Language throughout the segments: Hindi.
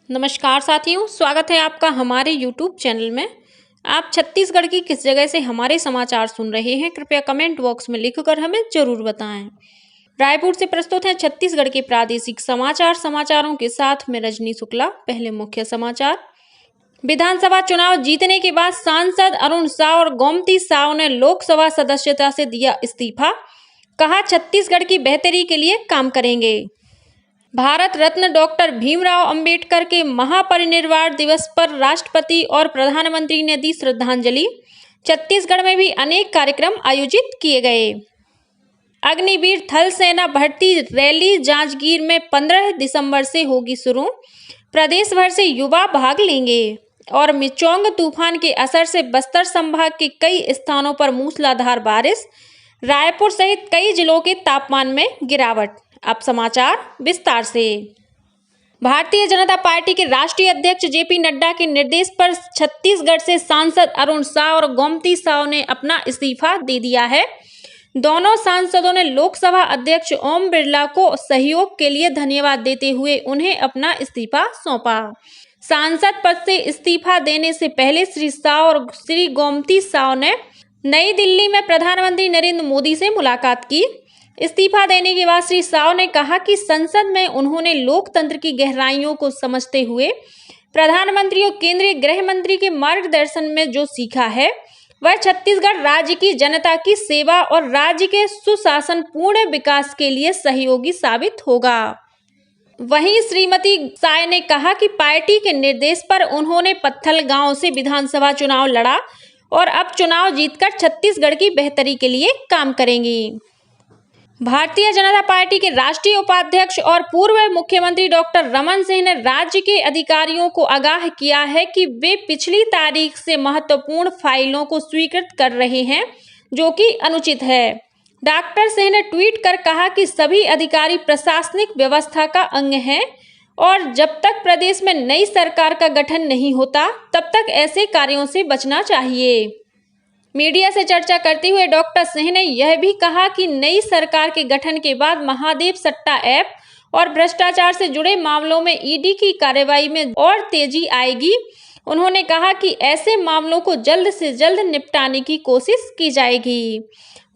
नमस्कार साथियों, स्वागत है आपका हमारे YouTube चैनल में। आप छत्तीसगढ़ की किस जगह से हमारे समाचार सुन रहे हैं, कृपया कमेंट बॉक्स में लिखकर हमें जरूर बताएं। रायपुर से प्रस्तुत है छत्तीसगढ़ के प्रादेशिक समाचार। समाचारों के साथ मैं रजनी शुक्ला। पहले मुख्य समाचार। विधानसभा चुनाव जीतने के बाद सांसद अरुण साव और गोमती साव ने लोकसभा सदस्यता से दिया इस्तीफा। कहा, छत्तीसगढ़ की बेहतरी के लिए काम करेंगे। भारत रत्न डॉक्टर भीमराव अंबेडकर के महापरिनिर्वाण दिवस पर राष्ट्रपति और प्रधानमंत्री ने दी श्रद्धांजलि। छत्तीसगढ़ में भी अनेक कार्यक्रम आयोजित किए गए। अग्निवीर थल सेना भर्ती रैली जांजगीर में 15 दिसंबर से होगी शुरू। प्रदेश भर से युवा भाग लेंगे। और मिचोंग तूफान के असर से बस्तर संभाग के कई स्थानों पर मूसलाधार बारिश। रायपुर सहित कई जिलों के तापमान में गिरावट। अब समाचार विस्तार से। भारतीय जनता पार्टी के राष्ट्रीय अध्यक्ष जेपी नड्डा के निर्देश पर छत्तीसगढ़ से सांसद अरुण साव और गोमती साव ने अपना इस्तीफा दे दिया है। दोनों सांसदों ने लोकसभा अध्यक्ष ओम बिरला को सहयोग के लिए धन्यवाद देते हुए उन्हें अपना इस्तीफा सौंपा। सांसद पद से इस्तीफा देने से पहले श्री साव और श्री गोमती साव ने नई दिल्ली में प्रधानमंत्री नरेंद्र मोदी से मुलाकात की। इस्तीफा देने के बाद श्री साव ने कहा कि संसद में उन्होंने लोकतंत्र की गहराइयों को समझते हुए प्रधानमंत्री और केंद्रीय गृह मंत्री के मार्गदर्शन में जो सीखा है वह छत्तीसगढ़ राज्य की जनता की सेवा और राज्य के सुशासन पूर्ण विकास के लिए सहयोगी साबित होगा। वहीं श्रीमती साय ने कहा कि पार्टी के निर्देश पर उन्होंने पत्थल गांव से विधानसभा चुनाव लड़ा और अब चुनाव जीतकर छत्तीसगढ़ की बेहतरी के लिए काम करेंगी। भारतीय जनता पार्टी के राष्ट्रीय उपाध्यक्ष और पूर्व मुख्यमंत्री डॉक्टर रमन सिंह ने राज्य के अधिकारियों को आगाह किया है कि वे पिछली तारीख से महत्वपूर्ण फाइलों को स्वीकृत कर रहे हैं, जो कि अनुचित है। डॉक्टर सिंह ने ट्वीट कर कहा कि सभी अधिकारी प्रशासनिक व्यवस्था का अंग हैं और जब तक प्रदेश में नई सरकार का गठन नहीं होता तब तक ऐसे कार्यों से बचना चाहिए। मीडिया से चर्चा करते हुए डॉक्टर सिंह ने यह भी कहा कि नई सरकार के गठन के बाद महादेव सट्टा ऐप और भ्रष्टाचार से जुड़े मामलों में ईडी की कार्रवाई में और तेजी आएगी। उन्होंने कहा कि ऐसे मामलों को जल्द से जल्द निपटाने की कोशिश की जाएगी।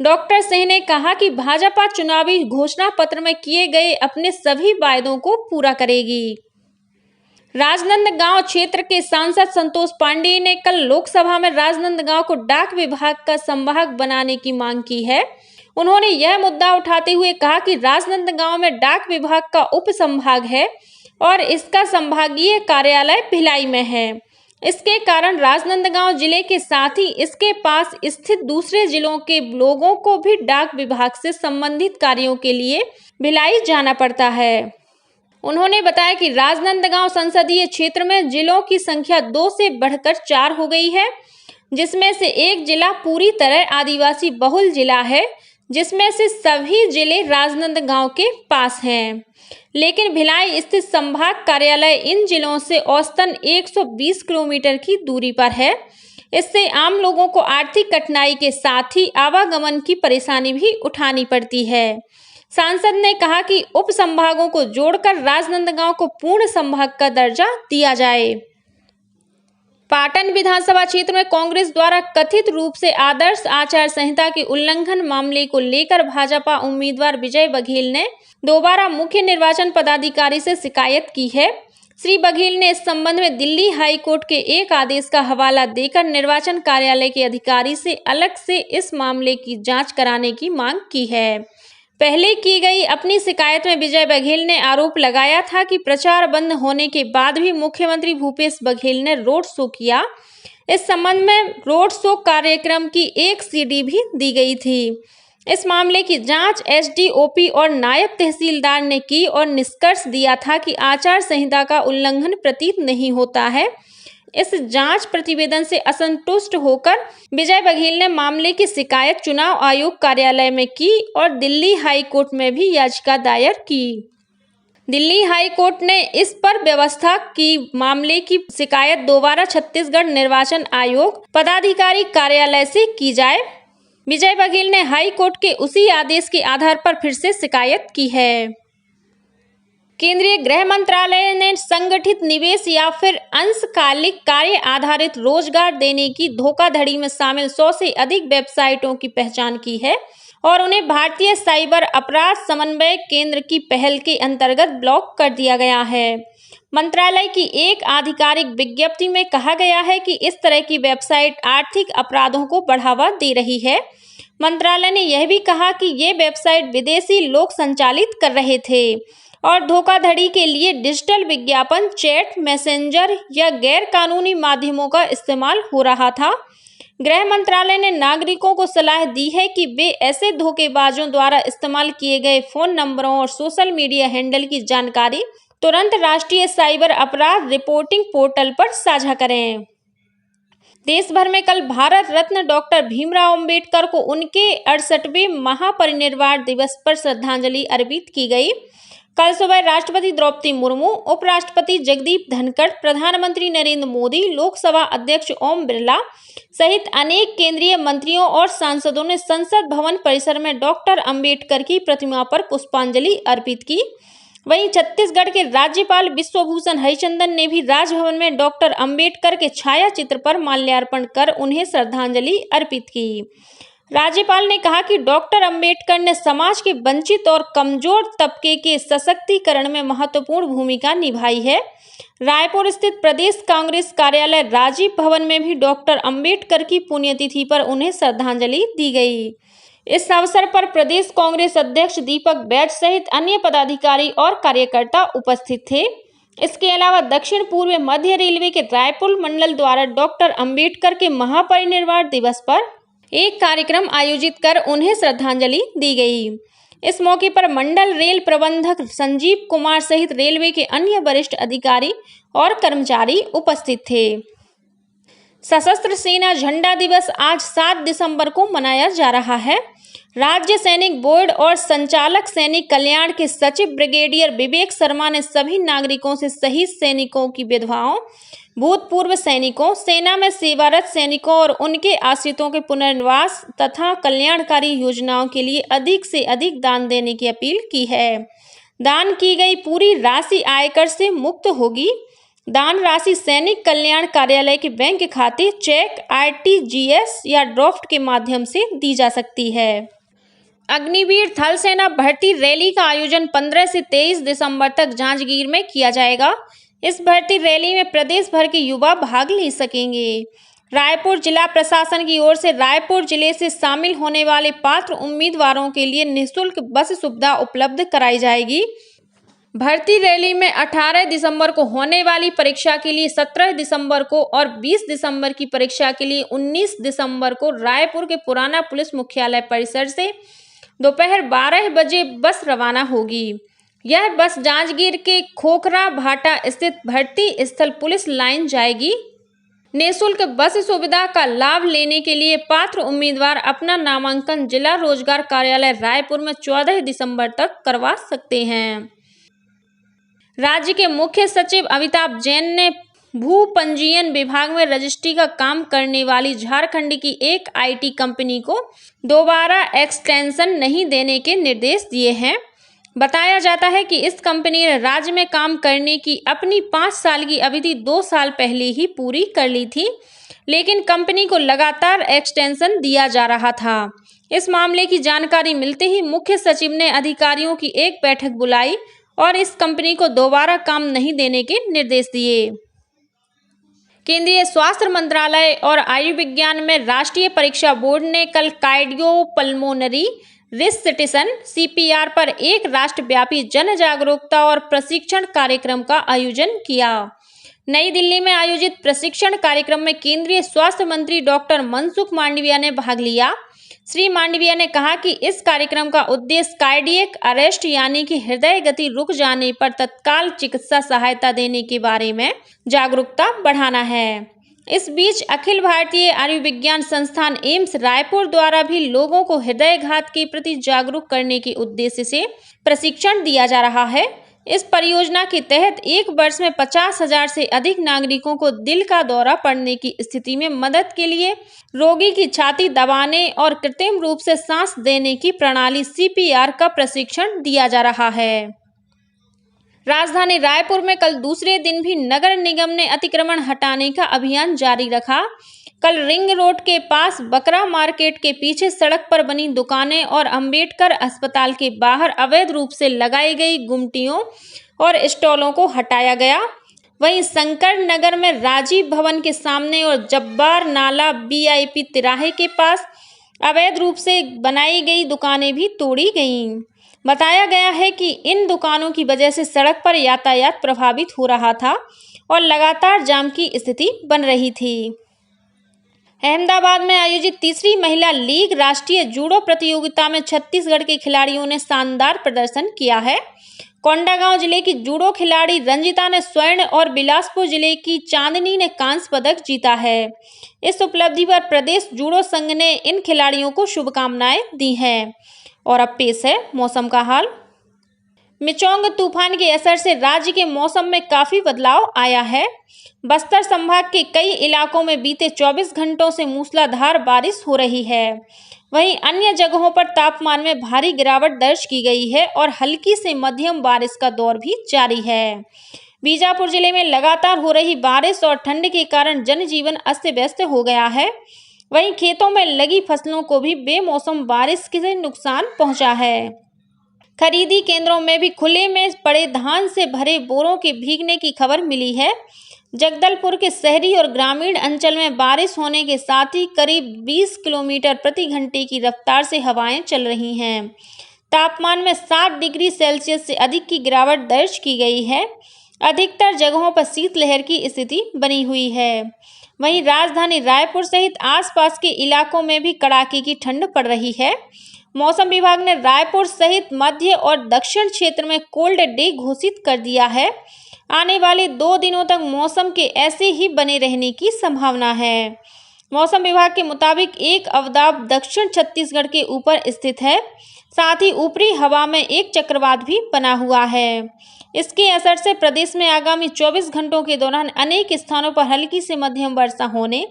डॉक्टर सिंह ने कहा कि भाजपा चुनावी घोषणा पत्र में किए गए अपने सभी वायदों को पूरा करेगी। राजनांदगांव क्षेत्र के सांसद संतोष पांडेय ने कल लोकसभा में राजनांदगांव को डाक विभाग का संभाग बनाने की मांग की है। उन्होंने यह मुद्दा उठाते हुए कहा कि राजनांदगांव में डाक विभाग का उप संभाग है और इसका संभागीय कार्यालय भिलाई में है। इसके कारण राजनांदगांव जिले के साथ ही इसके पास स्थित दूसरे जिलों के लोगों को भी डाक विभाग से संबंधित कार्यों के लिए भिलाई जाना पड़ता है। उन्होंने बताया कि राजनांदगांव संसदीय क्षेत्र में जिलों की संख्या 2 से बढ़कर 4 हो गई है, जिसमें से एक जिला पूरी तरह आदिवासी बहुल जिला है, जिसमें से सभी जिले राजनांदगांव के पास हैं। लेकिन भिलाई स्थित संभाग कार्यालय इन जिलों से औसतन 120 किलोमीटर की दूरी पर है। इससे आम लोगों को आर्थिक कठिनाई के साथ ही आवागमन की परेशानी भी उठानी पड़ती है। सांसद ने कहा कि उप संभागों को जोड़कर राजनांदगांव को पूर्ण संभाग का दर्जा दिया जाए। पाटन विधानसभा क्षेत्र में कांग्रेस द्वारा कथित रूप से आदर्श आचार संहिता के उल्लंघन मामले को लेकर भाजपा उम्मीदवार विजय बघेल ने दोबारा मुख्य निर्वाचन पदाधिकारी से शिकायत की है। श्री बघेल ने इस संबंध में दिल्ली हाई कोर्ट के एक आदेश का हवाला देकर निर्वाचन कार्यालय के अधिकारी से अलग से इस मामले की जांच कराने की मांग की है। पहले की गई अपनी शिकायत में विजय बघेल ने आरोप लगाया था कि प्रचार बंद होने के बाद भी मुख्यमंत्री भूपेश बघेल ने रोड शो किया। इस संबंध में रोड शो कार्यक्रम की एक सीडी भी दी गई थी। इस मामले की जांच एसडीओपी और नायब तहसीलदार ने की और निष्कर्ष दिया था कि आचार संहिता का उल्लंघन प्रतीत नहीं होता है। इस जांच प्रतिवेदन से असंतुष्ट होकर विजय बघेल ने मामले की शिकायत चुनाव आयोग कार्यालय में की और दिल्ली हाई कोर्ट में भी याचिका दायर की। दिल्ली हाई कोर्ट ने इस पर व्यवस्था की मामले की शिकायत दोबारा छत्तीसगढ़ निर्वाचन आयोग पदाधिकारी कार्यालय से की जाए। विजय बघेल ने हाई कोर्ट के उसी आदेश के आधार पर फिर से शिकायत की है। केंद्रीय गृह मंत्रालय ने संगठित निवेश या फिर अंशकालिक कार्य आधारित रोजगार देने की धोखाधड़ी में शामिल 100 से अधिक वेबसाइटों की पहचान की है और उन्हें भारतीय साइबर अपराध समन्वय केंद्र की पहल के अंतर्गत ब्लॉक कर दिया गया है। मंत्रालय की एक आधिकारिक विज्ञप्ति में कहा गया है कि इस तरह की वेबसाइट आर्थिक अपराधों को बढ़ावा दे रही है। मंत्रालय ने यह भी कहा कि ये वेबसाइट विदेशी लोग संचालित कर रहे थे और धोखाधड़ी के लिए डिजिटल विज्ञापन, चैट, मैसेंजर या गैर कानूनी माध्यमों का इस्तेमाल हो रहा था। गृह मंत्रालय ने नागरिकों को सलाह दी है कि वे ऐसे धोखेबाजों द्वारा इस्तेमाल किए गए फोन नंबरों और सोशल मीडिया हैंडल की जानकारी तुरंत राष्ट्रीय साइबर अपराध रिपोर्टिंग पोर्टल पर साझा करें। देश भर में कल भारत रत्न डॉक्टर भीमराव अंबेडकर को उनके 68वें महापरिनिर्वाण दिवस पर श्रद्धांजलि अर्पित की गई। कल सुबह राष्ट्रपति द्रौपदी मुर्मू, उपराष्ट्रपति जगदीप धनखड़, प्रधानमंत्री नरेंद्र मोदी, लोकसभा अध्यक्ष ओम बिरला सहित अनेक केंद्रीय मंत्रियों और सांसदों ने संसद भवन परिसर में डॉक्टर अंबेडकर की प्रतिमा पर पुष्पांजलि अर्पित की। वहीं छत्तीसगढ़ के राज्यपाल विश्वभूषण हरिचंदन ने भी राजभवन में डॉक्टर अंबेडकर के छाया चित्र पर माल्यार्पण कर उन्हें श्रद्धांजलि अर्पित की। राज्यपाल ने कहा कि डॉक्टर अंबेडकर ने समाज के वंचित और कमजोर तबके के सशक्तिकरण में महत्वपूर्ण भूमिका निभाई है। रायपुर स्थित प्रदेश कांग्रेस कार्यालय राजीव भवन में भी डॉक्टर अंबेडकर की पुण्यतिथि पर उन्हें श्रद्धांजलि दी गई। इस अवसर पर प्रदेश कांग्रेस अध्यक्ष दीपक बैज सहित अन्य पदाधिकारी और कार्यकर्ता उपस्थित थे। इसके अलावा दक्षिण पूर्व मध्य रेलवे के रायपुर मंडल द्वारा डॉक्टर अंबेडकर के महापरिनिर्वाण दिवस पर एक कार्यक्रम आयोजित कर उन्हें श्रद्धांजलि दी गई। इस मौके पर मंडल रेल प्रबंधक संजीव कुमार सहित रेलवे के अन्य वरिष्ठ अधिकारी और कर्मचारी उपस्थित थे। सशस्त्र सेना झंडा दिवस आज 7 दिसंबर को मनाया जा रहा है। राज्य सैनिक बोर्ड और संचालक सैनिक कल्याण के सचिव ब्रिगेडियर विवेक शर्मा ने सभी नागरिकों से शहीद सैनिकों की विधवाओं, भूतपूर्व सैनिकों, सेना में सेवारत सैनिकों और उनके आश्रितों के पुनर्वास तथा कल्याणकारी योजनाओं के लिए अधिक से अधिक दान देने की अपील की है। दान की गई पूरी राशि आयकर से मुक्त होगी। दान राशि सैनिक कल्याण कार्यालय के बैंक खाते, चेक, आरटीजीएस या ड्राफ्ट के माध्यम से दी जा सकती है। अग्निवीर थल सेना भर्ती रैली का आयोजन 15 से 23 दिसंबर तक जांजगीर में किया जाएगा। इस भर्ती रैली में प्रदेश भर के युवा भाग ले सकेंगे। रायपुर जिला प्रशासन की ओर से रायपुर जिले से शामिल होने वाले पात्र उम्मीदवारों के लिए निःशुल्क बस सुविधा उपलब्ध कराई जाएगी। भर्ती रैली में 18 दिसंबर को होने वाली परीक्षा के लिए 17 दिसंबर को और 20 दिसंबर की परीक्षा के लिए 19 दिसंबर को रायपुर के पुराना पुलिस मुख्यालय परिसर से दोपहर 12 बजे बस रवाना होगी। यह बस जांजगीर के खोखरा भाटा स्थित भर्ती स्थल पुलिस लाइन जाएगी। निःशुल्क बस सुविधा का लाभ लेने के लिए पात्र उम्मीदवार अपना नामांकन जिला रोजगार कार्यालय रायपुर में 14 दिसंबर तक करवा सकते हैं। राज्य के मुख्य सचिव अमिताभ जैन ने भू पंजीयन विभाग में रजिस्ट्री का काम करने वाली झारखंड की एक आईटी कंपनी को दोबारा एक्सटेंशन नहीं देने के निर्देश दिए हैं। बताया जाता है कि इस कंपनी ने राज्य में काम करने की अपनी 5 साल की अवधि 2 साल पहले ही पूरी कर ली थी, लेकिन कंपनी को लगातार एक्सटेंशन दिया जा रहा था। इस मामले की जानकारी मिलते ही मुख्य सचिव ने अधिकारियों की एक बैठक बुलाई और इस कंपनी को दोबारा काम नहीं देने के निर्देश दिए। केंद्रीय स्वास्थ्य मंत्रालय और आयुर्विज्ञान में राष्ट्रीय परीक्षा बोर्ड ने कल कार्डियोपल्मोनरी रिससिटेशन सीपीआर पर एक राष्ट्रव्यापी जन जागरूकता और प्रशिक्षण कार्यक्रम का आयोजन किया। नई दिल्ली में आयोजित प्रशिक्षण कार्यक्रम में केंद्रीय स्वास्थ्य मंत्री डॉक्टर मनसुख मांडविया ने भाग लिया। श्री मांडविया ने कहा कि इस कार्यक्रम का उद्देश्य कार्डियक अरेस्ट यानी कि हृदय गति रुक जाने पर तत्काल चिकित्सा सहायता देने के बारे में जागरूकता बढ़ाना है। इस बीच अखिल भारतीय आयुर्विज्ञान संस्थान एम्स रायपुर द्वारा भी लोगों को हृदयघात के प्रति जागरूक करने के उद्देश्य से प्रशिक्षण दिया जा रहा है। इस परियोजना के तहत एक वर्ष में 50,000 से अधिक नागरिकों को दिल का दौरा पड़ने की स्थिति में मदद के लिए रोगी की छाती दबाने और कृत्रिम रूप से सांस देने की प्रणाली सीपीआर का प्रशिक्षण दिया जा रहा है। राजधानी रायपुर में कल दूसरे दिन भी नगर निगम ने अतिक्रमण हटाने का अभियान जारी रखा। कल रिंग रोड के पास बकरा मार्केट के पीछे सड़क पर बनी दुकानें और अंबेडकर अस्पताल के बाहर अवैध रूप से लगाई गई गुमटियों और स्टॉलों को हटाया गया। वहीं शंकर नगर में राजीव भवन के सामने और जब्बार नाला VIP तिराहे के पास अवैध रूप से बनाई गई दुकानें भी तोड़ी गईं। बताया गया है कि इन दुकानों की वजह से सड़क पर यातायात प्रभावित हो रहा था और लगातार जाम की स्थिति बन रही थी। अहमदाबाद में आयोजित तीसरी महिला लीग राष्ट्रीय जूडो प्रतियोगिता में छत्तीसगढ़ के खिलाड़ियों ने शानदार प्रदर्शन किया है। कोंडागांव जिले की जूडो खिलाड़ी रंजिता ने स्वर्ण और बिलासपुर जिले की चांदनी ने कांस्य पदक जीता है। इस उपलब्धि पर प्रदेश जूडो संघ ने इन खिलाड़ियों को शुभकामनाएं दी हैं। और अब पेश है मौसम का हाल। मिचोंग तूफान के असर से राज्य के मौसम में काफी बदलाव आया है। बस्तर संभाग के कई इलाकों में बीते 24 घंटों से मूसलाधार बारिश हो रही है। वहीं अन्य जगहों पर तापमान में भारी गिरावट दर्ज की गई है और हल्की से मध्यम बारिश का दौर भी जारी है। बीजापुर जिले में लगातार हो रही बारिश और ठंड के कारण जनजीवन अस्त व्यस्त हो गया है। वहीं खेतों में लगी फसलों को भी बेमौसम बारिश से नुकसान पहुंचा है। खरीदी केंद्रों में भी खुले में पड़े धान से भरे बोरों के भीगने की खबर मिली है। जगदलपुर के शहरी और ग्रामीण अंचल में बारिश होने के साथ ही करीब 20 किलोमीटर प्रति घंटे की रफ्तार से हवाएं चल रही हैं। तापमान में 7 डिग्री सेल्सियस से अधिक की गिरावट दर्ज की गई है। अधिकतर जगहों पर शीतलहर की स्थिति बनी हुई है। वहीं राजधानी रायपुर सहित आसपास के इलाकों में भी कड़ाके की ठंड पड़ रही है। मौसम विभाग ने रायपुर सहित मध्य और दक्षिण क्षेत्र में कोल्ड डे घोषित कर दिया है। आने वाले 2 दिनों तक मौसम के ऐसे ही बने रहने की संभावना है। मौसम विभाग के मुताबिक एक अवदाब दक्षिण छत्तीसगढ़ के ऊपर स्थित है। साथ ही ऊपरी हवा में एक चक्रवात भी बना हुआ है। इसके असर से प्रदेश में आगामी 24 घंटों के दौरान अनेक स्थानों पर हल्की से मध्यम वर्षा होने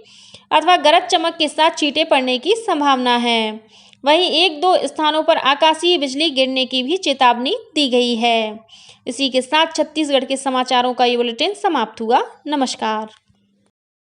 अथवा गरज चमक के साथ छींटे पड़ने की संभावना है। वहीं 1-2 स्थानों पर आकाशीय बिजली गिरने की भी चेतावनी दी गई है। इसी के साथ छत्तीसगढ़ के समाचारों का ये बुलेटिन समाप्त हुआ। नमस्कार।